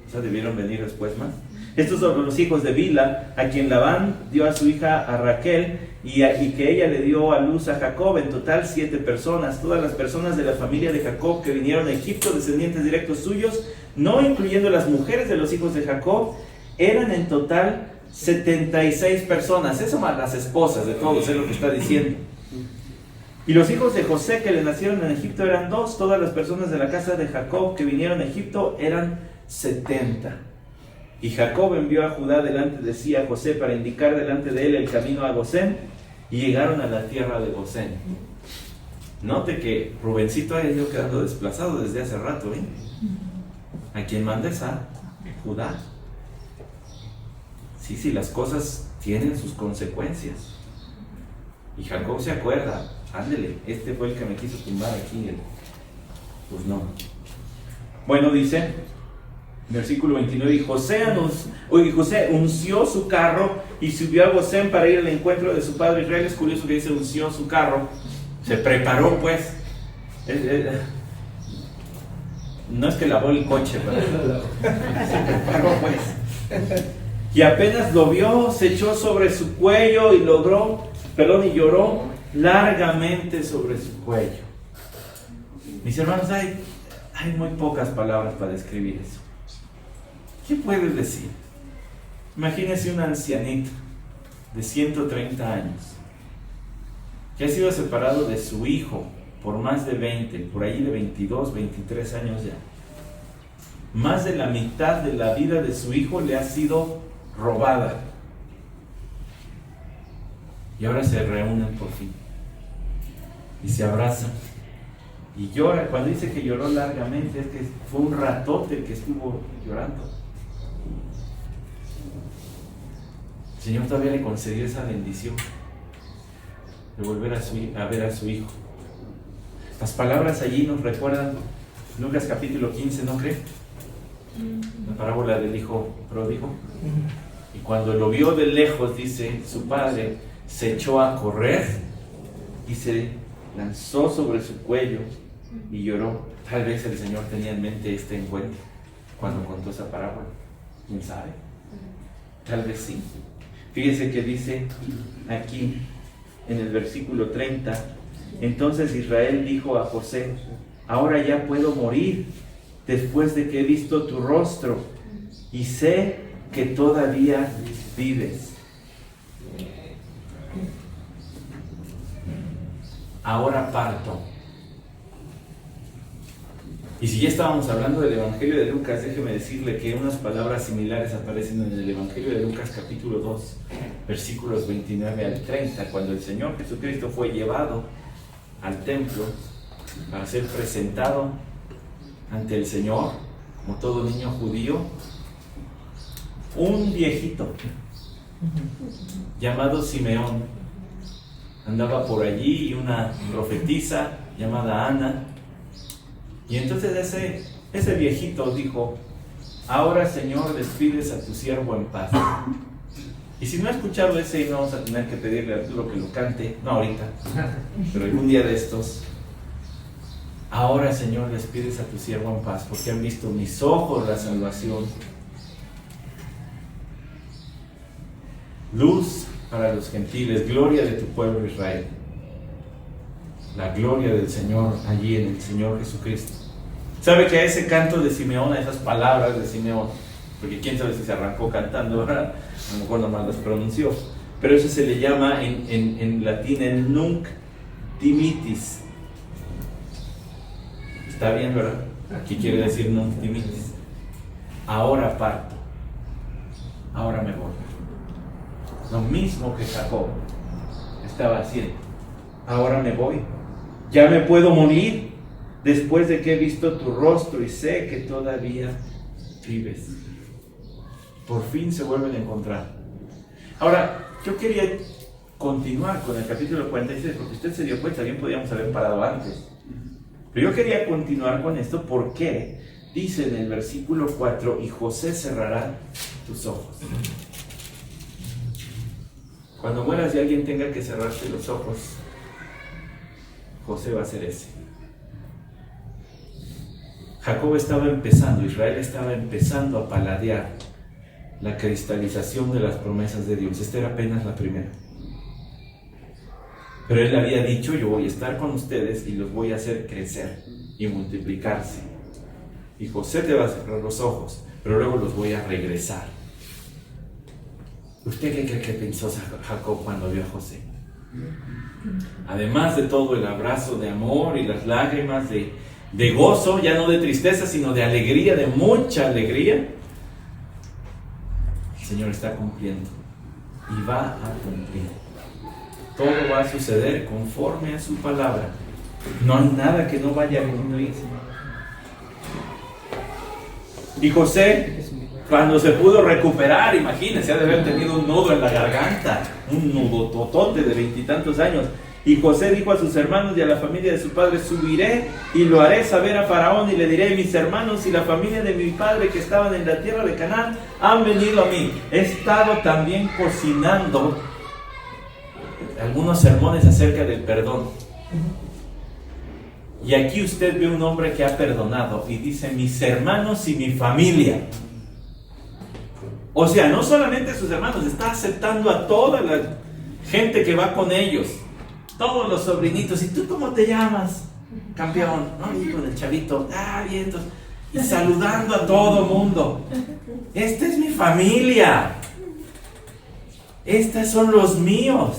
Speaker 1: O sea, debieron venir después más. Estos son los hijos de Bila, a quien Labán dio a su hija a Raquel y que ella le dio a luz a Jacob. En total 7 personas. Todas las personas de la familia de Jacob que vinieron a Egipto, descendientes directos suyos, no incluyendo las mujeres de los hijos de Jacob, eran en total 76 personas. Eso más las esposas de todos, es lo que está diciendo. Y los hijos de José que le nacieron en Egipto eran 2. Todas las personas de la casa de Jacob que vinieron a Egipto eran 70. Y Jacob envió a Judá delante de sí a José para indicar delante de él el camino a Gosén, y llegaron a la tierra de Gosén. Note que Rubencito ha ido quedando desplazado desde hace rato, ¿eh? ¿A quién mandes? A Judá. Sí, las cosas tienen sus consecuencias. Y Jacob se acuerda, ándele, este fue el que me quiso tumbar aquí. Pues no. Bueno, dice, versículo 29, y José unció su carro y subió a Gosén para ir al encuentro de su padre Israel. Es curioso que dice unció su carro, se preparó pues. No es que lavó el coche, pero se preparó pues. Y apenas lo vio, se echó sobre su cuello y lloró largamente sobre su cuello. Mis hermanos, hay muy pocas palabras para describir eso. ¿Qué puedes decir? Imagínese un ancianito de 130 años que ha sido separado de su hijo por más de 20, por ahí de 22, 23 años ya. Más de la mitad de la vida de su hijo le ha sido robada. Y ahora se reúnen por fin. Y se abrazan. Y llora. Cuando dice que lloró largamente, es que fue un ratote que estuvo llorando. El Señor todavía le concedió esa bendición de volver a ver a su hijo. Las palabras allí nos recuerdan Lucas capítulo 15, ¿no cree? La parábola del hijo pródigo. Y cuando lo vio de lejos, dice, su padre se echó a correr y se lanzó sobre su cuello y lloró. Tal vez el Señor tenía en mente este encuentro cuando contó esa parábola. ¿Quién sabe? Tal vez sí. Fíjese que dice aquí en el versículo 30, entonces Israel dijo a José, ahora ya puedo morir después de que he visto tu rostro y sé que todavía vives. Ahora parto. Y si ya estábamos hablando del Evangelio de Lucas, déjeme decirle que unas palabras similares aparecen en el Evangelio de Lucas capítulo 2, versículos 29 al 30, cuando el Señor Jesucristo fue llevado al templo para ser presentado ante el Señor, como todo niño judío. Un viejito llamado Simeón andaba por allí, y una profetisa llamada Ana. Y entonces ese viejito dijo, ahora Señor, despides a tu siervo en paz. Y si no ha escuchado ese himno, vamos a tener que pedirle a Arturo que lo cante, no ahorita, pero algún día de estos. Ahora Señor, despides a tu siervo en paz, porque han visto mis ojos la salvación. Luz para los gentiles, gloria de tu pueblo Israel. La gloria del Señor allí en el Señor Jesucristo. ¿Sabe que a ese canto de Simeón, a esas palabras de Simeón, porque quién sabe si se arrancó cantando, ¿verdad? A lo mejor nomás las pronunció, pero eso se le llama en latín el nunc dimittis. Está bien, ¿verdad? Aquí quiere decir nunc dimittis. Ahora parto, ahora me voy. Lo mismo que Jacob estaba haciendo. Ahora me voy. Ya me puedo morir después de que he visto tu rostro y sé que todavía vives. Por fin se vuelven a encontrar. Ahora, yo quería continuar con el capítulo 46 porque usted se dio cuenta, bien podíamos haber parado antes. Pero yo quería continuar con esto porque dice en el versículo 4: y José cerrará tus ojos. Cuando mueras y alguien tenga que cerrarte los ojos, José va a ser ese. Jacob estaba empezando, Israel estaba empezando a paladear la cristalización de las promesas de Dios. Esta era apenas la primera. Pero él había dicho: yo voy a estar con ustedes y los voy a hacer crecer y multiplicarse. Y José te va a cerrar los ojos, pero luego los voy a regresar. ¿Usted qué cree que pensó Jacob cuando vio a José? Además de todo el abrazo de amor y las lágrimas de gozo, ya no de tristeza, sino de alegría, de mucha alegría, el Señor está cumpliendo y va a cumplir. Todo va a suceder conforme a su palabra. No hay nada que no vaya a cumplir. Y José, cuando se pudo recuperar, imagínense, ha de haber tenido un nudo en la garganta, un nudo totote de 20 y tantos años. Y José dijo a sus hermanos y a la familia de su padre: subiré y lo haré saber a Faraón y le diré: mis hermanos y la familia de mi padre que estaban en la tierra de Canaán han venido a mí. He estado también cocinando algunos sermones acerca del perdón. Y aquí usted ve un hombre que ha perdonado y dice: mis hermanos y mi familia. O sea, no solamente a sus hermanos, está aceptando a toda la gente que va con ellos, todos los sobrinitos. ¿Y tú cómo te llamas? Campeón, ¿no? Y con el chavito, vientos, y saludando a todo mundo. Esta es mi familia. Estos son los míos.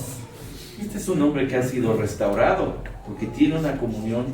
Speaker 1: Este es un hombre que ha sido restaurado porque tiene una comunión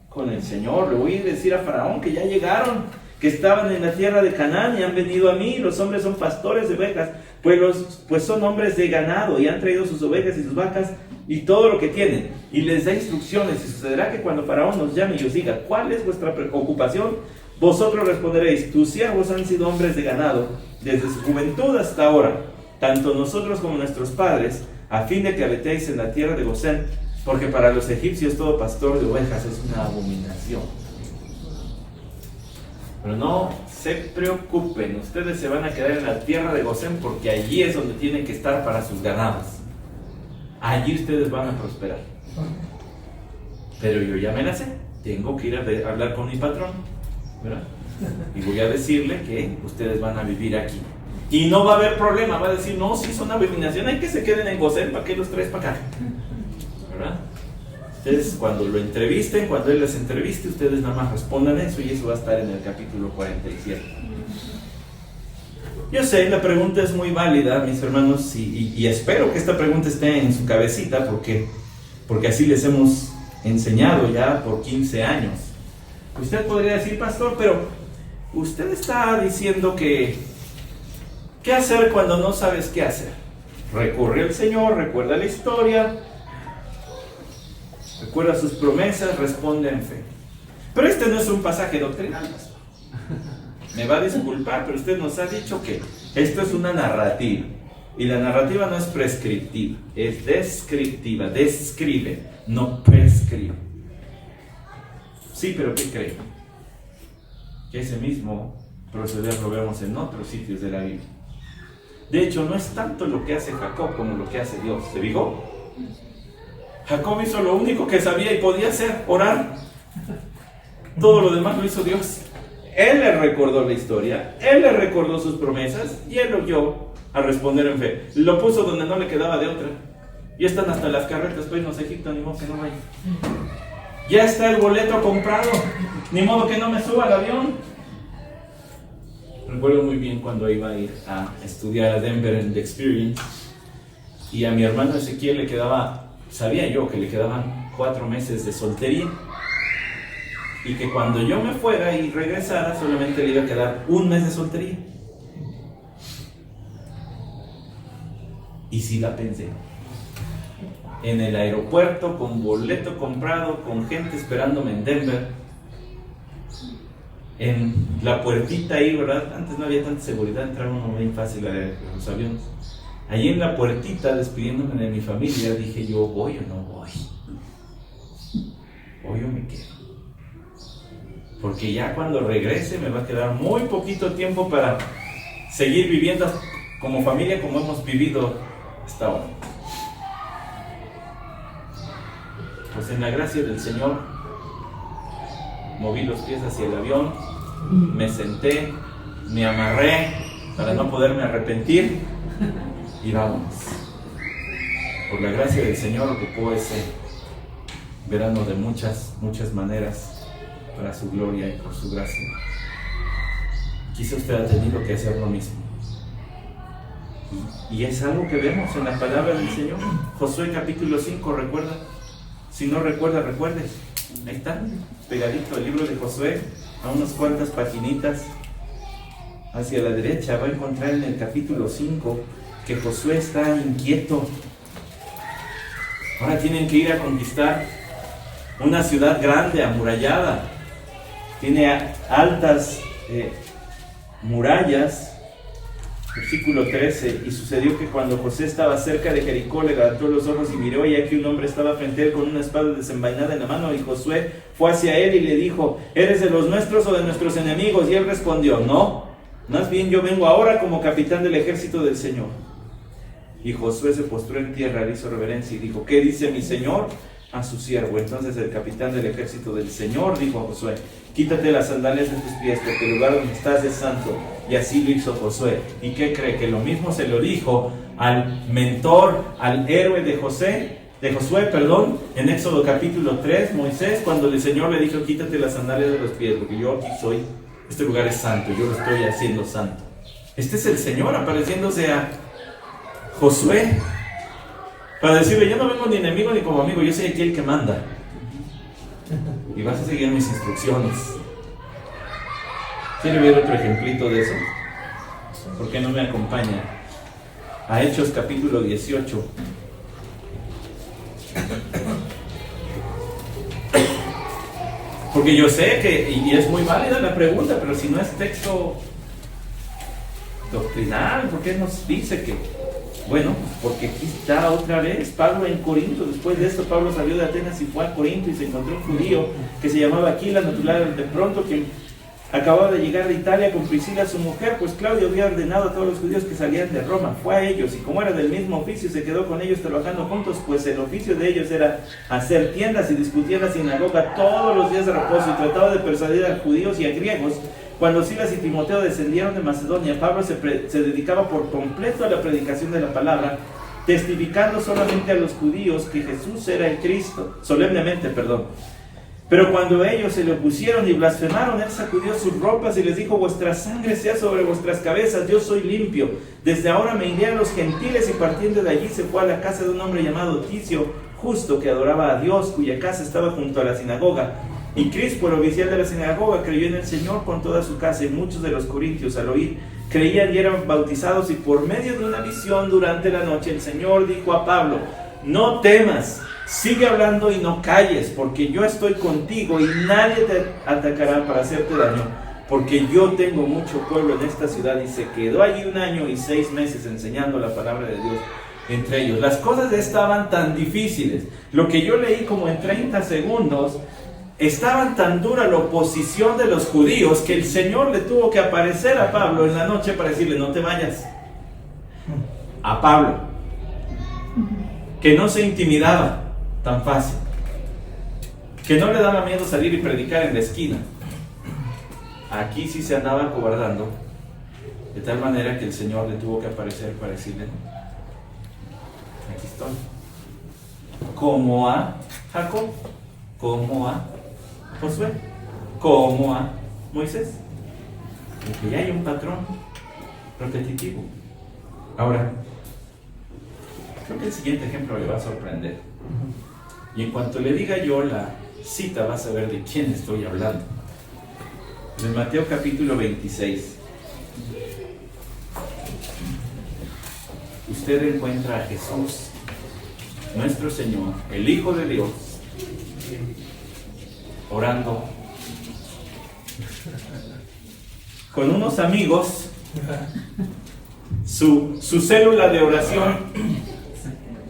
Speaker 1: con el Señor. Le voy a decir a Faraón que ya llegaron, que estaban en la tierra de Canaán y han venido a mí. Los hombres son pastores de ovejas, pues son hombres de ganado y han traído sus ovejas y sus vacas y todo lo que tienen. Y les da instrucciones. Y sucederá que cuando Faraón nos llame y os diga: ¿cuál es vuestra ocupación? Vosotros responderéis: tus siervos han sido hombres de ganado desde su juventud hasta ahora, tanto nosotros como nuestros padres, a fin de que habitéis en la tierra de Gosén, porque para los egipcios todo pastor de ovejas es una abominación. Pero no se preocupen, ustedes se van a quedar en la tierra de Gosén porque allí es donde tienen que estar para sus ganados. Allí ustedes van a prosperar. Pero yo ya me la sé, tengo que ir a hablar con mi patrón, ¿verdad? Y voy a decirle que ustedes van a vivir aquí. Y no va a haber problema, va a decir: no, si son abominación, hay que se queden en Gosén, ¿para qué los traes para acá? ¿Verdad? Ustedes cuando lo entrevisten, cuando él les entreviste, ustedes nada más respondan eso, y eso va a estar en el capítulo 47. Yo sé, la pregunta es muy válida, mis hermanos, y espero que esta pregunta esté en su cabecita, porque así les hemos enseñado ya por 15 años. Usted podría decir: pastor, pero usted está diciendo que ¿qué hacer cuando no sabes qué hacer? Recurre al Señor, recuerda la historia, recuerda sus promesas, responde en fe. Pero este no es un pasaje doctrinal, pastor. Me va a disculpar, pero usted nos ha dicho que esto es una narrativa. Y la narrativa no es prescriptiva, es descriptiva, describe, no prescribe. Sí, pero ¿qué cree? Que ese mismo proceder lo vemos en otros sitios de la Biblia. De hecho, no es tanto lo que hace Jacob como lo que hace Dios. ¿Se fijó? Jacob hizo lo único que sabía y podía hacer: orar. Todo lo demás lo hizo Dios. Él le recordó la historia, él le recordó sus promesas y él lo guió a responder en fe. Lo puso donde no le quedaba de otra. Y están hasta las carretas, pues no es Egipto, ni modo que no vaya. Ya está el boleto comprado. Ni modo que no me suba al avión. Recuerdo muy bien cuando iba a ir a estudiar a Denver en The Experience. Y a mi hermano Ezequiel le quedaba, sabía yo que le quedaban 4 meses de soltería. Y que cuando yo me fuera y regresara, solamente le iba a quedar 1 mes de soltería. Y sí la pensé. En el aeropuerto, con boleto comprado, con gente esperándome en Denver. En la puertita ahí, ¿verdad? Antes no había tanta seguridad, entraba uno muy fácil a los aviones. Allí en la puertita, despidiéndome de mi familia, dije yo, ¿voy o no voy? ¿Voy o me quedo? Porque ya cuando regrese me va a quedar muy poquito tiempo para seguir viviendo como familia como hemos vivido hasta ahora. Pues en la gracia del Señor moví los pies hacia el avión, me senté, me amarré para no poderme arrepentir y vámonos. Por la gracia del Señor ocupó ese verano de muchas maneras para su gloria y por su gracia. Quizá usted ha tenido que hacer lo mismo. Y es algo que vemos en la palabra del Señor. Josué capítulo 5, ¿recuerda? Si no recuerda, recuerdes. Ahí está, pegadito el libro de Josué, a unas cuantas paginitas hacia la derecha. Va a encontrar en el capítulo 5 que Josué está inquieto. Ahora tienen que ir a conquistar una ciudad grande, amurallada. Tiene altas murallas. Versículo 13, y sucedió que cuando José estaba cerca de Jericó, levantó los ojos y miró, y aquí un hombre estaba frente a él con una espada desenvainada en la mano, y Josué fue hacia él y le dijo, ¿eres de los nuestros o de nuestros enemigos? Y él respondió, no, más bien yo vengo ahora como capitán del ejército del Señor. Y Josué se postró en tierra, le hizo reverencia y dijo, ¿qué dice mi Señor a su siervo? Entonces el capitán del ejército del Señor dijo a Josué, quítate las sandalias de tus pies, porque el lugar donde estás es santo. Y así lo hizo Josué. ¿Y qué cree? Que lo mismo se lo dijo al mentor, al héroe de Josué, en Éxodo capítulo 3, Moisés, cuando el Señor le dijo, quítate las sandalias de los pies, porque yo aquí soy, este lugar es santo, yo lo estoy haciendo santo. Este es el Señor apareciéndose a Josué para decirle, yo no vengo ni enemigo ni como amigo, yo soy aquí el que manda. Y vas a seguir mis instrucciones. ¿Quiere ver otro ejemplito de eso? ¿Por qué no me acompaña a Hechos capítulo 18? Porque yo sé que, y es muy válida la pregunta, pero si no es texto doctrinal, ¿por qué nos dice que? Bueno, porque aquí está otra vez Pablo en Corinto. Después de esto Pablo salió de Atenas y fue a Corinto y se encontró un judío que se llamaba Aquila, natural de pronto, quien acababa de llegar de Italia con Priscila su mujer, pues Claudio había ordenado a todos los judíos que salían de Roma. Fue a ellos y como era del mismo oficio se quedó con ellos trabajando juntos, pues el oficio de ellos era hacer tiendas, y discutía en la sinagoga todos los días de reposo y trataba de persuadir a judíos y a griegos. Cuando Silas y Timoteo descendieron de Macedonia, Pablo se dedicaba por completo a la predicación de la palabra, testificando solamente a los judíos que Jesús era el Cristo, solemnemente. Pero cuando ellos se le opusieron y blasfemaron, él sacudió sus ropas y les dijo, vuestra sangre sea sobre vuestras cabezas, yo soy limpio. Desde ahora me iré a los gentiles. Y partiendo de allí se fue a la casa de un hombre llamado Ticio, justo, que adoraba a Dios, cuya casa estaba junto a la sinagoga. Y Crispo, el oficial de la sinagoga, creyó en el Señor con toda su casa, y muchos de los corintios al oír creían y eran bautizados. Y por medio de una visión durante la noche el Señor dijo a Pablo, no temas, sigue hablando y no calles, porque yo estoy contigo y nadie te atacará para hacerte daño, porque yo tengo mucho pueblo en esta ciudad. Y se quedó allí 1 año y 6 meses enseñando la palabra de Dios entre ellos. Las cosas estaban tan difíciles, lo que yo leí como en 30 segundos, estaban tan dura la oposición de los judíos que el Señor le tuvo que aparecer a Pablo en la noche para decirle, no te vayas. A Pablo, que no se intimidaba tan fácil, que no le daba miedo salir y predicar en la esquina. Aquí sí se andaba acobardando, de tal manera que el Señor le tuvo que aparecer para decirle, aquí estoy. Como a Jacob, como a Josué, como a Moisés. Porque ya hay un patrón repetitivo. Ahora, creo que el siguiente ejemplo le va a sorprender. Y en cuanto le diga yo la cita, va a saber de quién estoy hablando. En Mateo capítulo 26, usted encuentra a Jesús, nuestro Señor, el Hijo de Dios, orando con unos amigos. Su célula de oración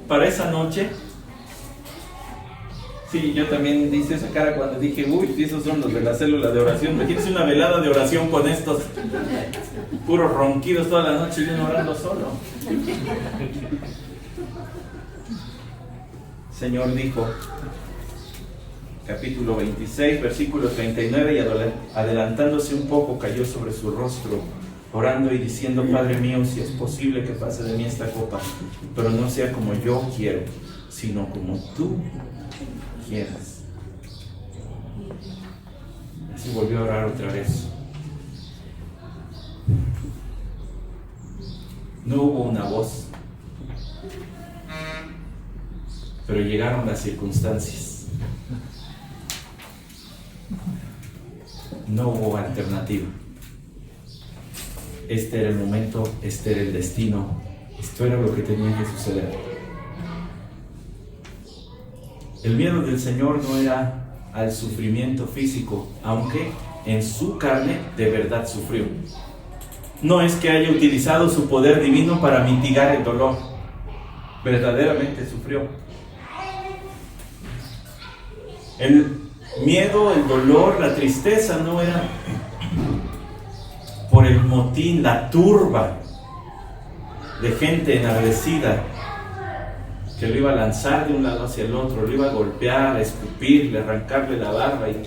Speaker 1: para esa noche. Sí, yo también hice esa cara cuando dije, uy, esos son los de la célula de oración. Imagínense una velada de oración con estos puros ronquidos toda la noche y uno orando solo. Señor dijo, capítulo 26, versículo 39, y adelantándose un poco cayó sobre su rostro, orando y diciendo, Padre mío, si es posible que pase de mí esta copa, pero no sea como yo quiero, sino como tú quieras. Así volvió a orar otra vez. No hubo una voz, pero llegaron las circunstancias. No hubo alternativa. Este era el momento, este era el destino, esto era lo que tenía que suceder. El miedo del Señor no era al sufrimiento físico, aunque en su carne de verdad sufrió. No es que haya utilizado su poder divino para mitigar el dolor, verdaderamente sufrió. El miedo, el dolor, la tristeza no era por el motín, la turba de gente enardecida que lo iba a lanzar de un lado hacia el otro, lo iba a golpear, a escupirle, a arrancarle la barba y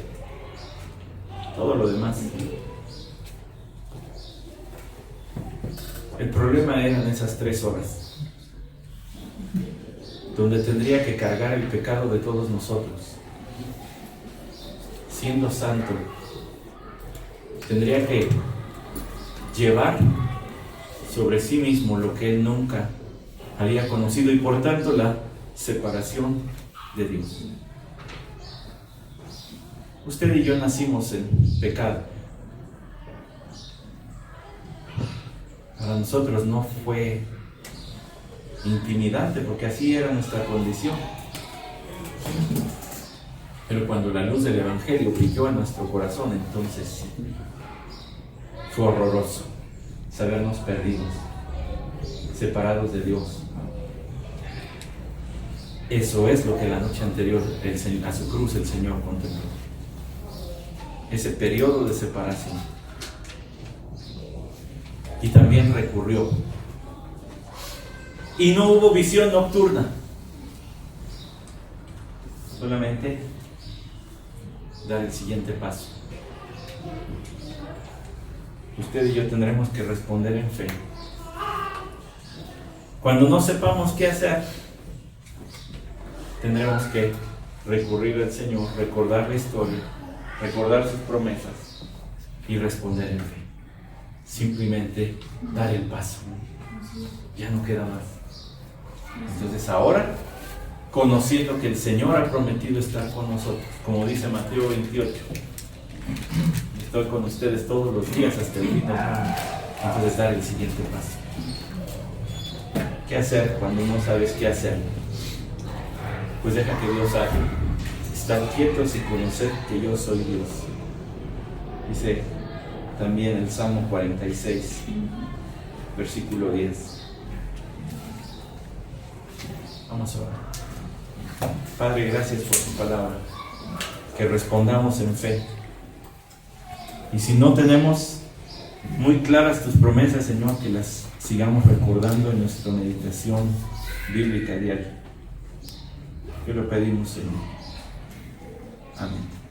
Speaker 1: todo lo demás. El problema eran esas 3 horas donde tendría que cargar el pecado de todos nosotros. Siendo santo, tendría que llevar sobre sí mismo lo que él nunca había conocido y por tanto la separación de Dios. Usted y yo nacimos en pecado. Para nosotros no fue intimidante porque así era nuestra condición. Pero cuando la luz del Evangelio brilló en nuestro corazón, entonces fue horroroso sabernos perdidos, separados de Dios. Eso es lo que la noche anterior a su cruz el Señor contempló. Ese periodo de separación. Y también recurrió. Y no hubo visión nocturna. Solamente dar el siguiente paso. Usted y yo tendremos que responder en fe. Cuando no sepamos qué hacer, tendremos que recurrir al Señor, recordar la historia, recordar sus promesas y responder en fe. Simplemente dar el paso. Ya no queda más. Entonces ahora, conociendo que el Señor ha prometido estar con nosotros, como dice Mateo 28, estoy con ustedes todos los días hasta el fin del mundo. Entonces dar el siguiente paso. ¿Qué hacer cuando no sabes qué hacer? Pues deja que Dios haga. Estar quietos y conocer que yo soy Dios. Dice también el Salmo 46, versículo 10. Vamos a orar. Padre, gracias por tu palabra. Que respondamos en fe. Y si no tenemos muy claras tus promesas, Señor, que las sigamos recordando en nuestra meditación bíblica diaria. Que lo pedimos, Señor. Amén.